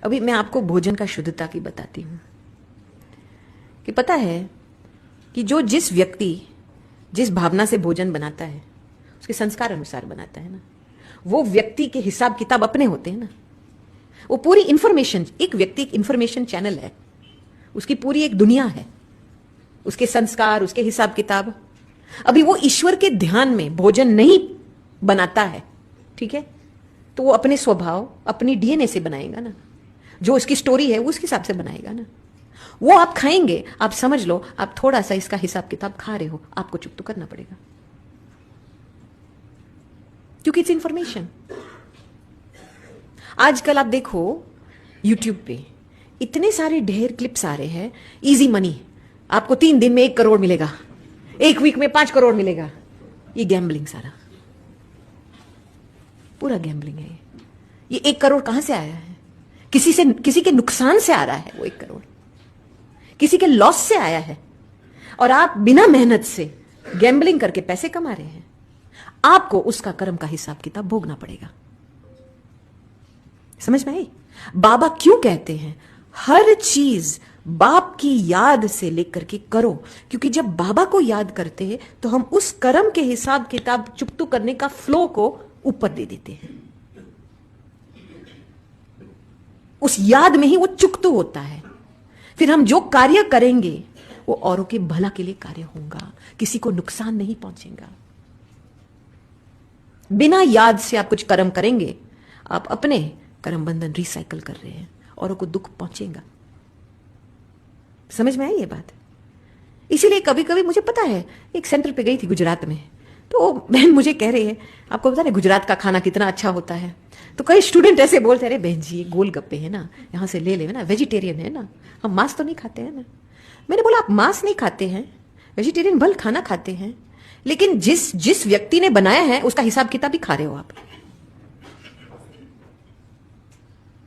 अभी मैं आपको भोजन का शुद्धता की बताती हूं कि पता है कि जिस व्यक्ति जिस भावना से भोजन बनाता है उसके संस्कार अनुसार बनाता है ना, वो व्यक्ति के हिसाब किताब अपने होते हैं ना। वो पूरी इंफॉर्मेशन, एक व्यक्ति एक इंफॉर्मेशन चैनल है, उसकी पूरी एक दुनिया है, उसके संस्कार, उसके हिसाब किताब। अभी वो ईश्वर के ध्यान में भोजन नहीं बनाता है, ठीक है, तो वो अपने स्वभाव, अपनी डीएनए से बनाएगा ना। जो उसकी स्टोरी है वो उसके हिसाब से बनाएगा ना। वो आप खाएंगे, आप समझ लो आप थोड़ा सा इसका हिसाब किताब खा रहे हो, आपको चुप तो करना पड़ेगा, क्योंकि इट्स इंफॉर्मेशन। आजकल आप देखो यूट्यूब पे इतने सारे ढेर क्लिप्स आ रहे हैं, इजी मनी, आपको 3 दिन में 1 करोड़ मिलेगा, 1 वीक में 5 करोड़ मिलेगा। ये गैम्बलिंग, सारा पूरा गैम्बलिंग है। ये 1 करोड़ कहां से आया है? किसी के नुकसान से आ रहा है वो 1 करोड़, किसी के लॉस से आया है। और आप बिना मेहनत से गैम्बलिंग करके पैसे कमा रहे हैं, आपको उसका कर्म का हिसाब किताब भोगना पड़ेगा। समझ में आई? बाबा क्यों कहते हैं हर चीज बाप की याद से लेकर के करो? क्योंकि जब बाबा को याद करते हैं तो हम उस कर्म के हिसाब किताब चुकतू करने का फ्लो को ऊपर दे देते हैं। उस याद में ही वो चुकतू होता है। फिर हम जो कार्य करेंगे वो औरों के भला के लिए कार्य होगा, किसी को नुकसान नहीं पहुंचेगा। बिना याद से आप कुछ कर्म करेंगे, आप अपने कर्म बंधन रिसाइकल कर रहे हैं, औरों को दुख पहुंचेगा। समझ में आई ये बात? इसीलिए कभी कभी मुझे पता है, एक सेंटर पे गई थी गुजरात में, तो बहन मुझे कह रही है आपको पता है गुजरात का खाना कितना अच्छा होता है। तो कई स्टूडेंट ऐसे बोलते, अरे बहन जी ये गोलगप्पे है ना, यहां से ले ले ना, वेजिटेरियन है ना, हम मांस तो नहीं खाते हैं ना। मैंने बोला आप मांस नहीं खाते हैं, वेजिटेरियन भल खाना खाते हैं, लेकिन जिस व्यक्ति ने बनाया है उसका हिसाब किताब भी खा रहे हो आप।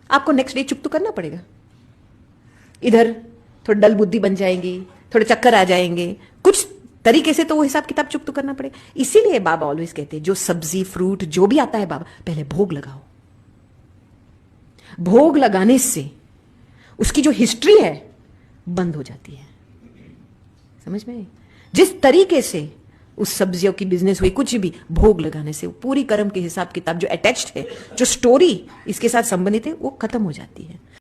आपको नेक्स्ट डे चुप तो करना पड़ेगा। इधर थोड़ी डल बुद्धि बन जाएंगी, थोड़े चक्कर आ जाएंगे, कुछ तरीके से तो वो हिसाब किताब चुप तो करना पड़ेगा। इसीलिए बाबा ऑलवेज कहते हैं जो सब्जी फ्रूट जो भी आता है बाबा पहले भोग लगाओ। भोग लगाने से उसकी जो हिस्ट्री है बंद हो जाती है। समझ में? जिस तरीके से उस सब्जियों की बिजनेस हुई, कुछ भी भोग लगाने से पूरी कर्म के हिसाब किताब जो अटैच्ड है, जो स्टोरी इसके साथ संबंधित है, वो खत्म हो जाती है।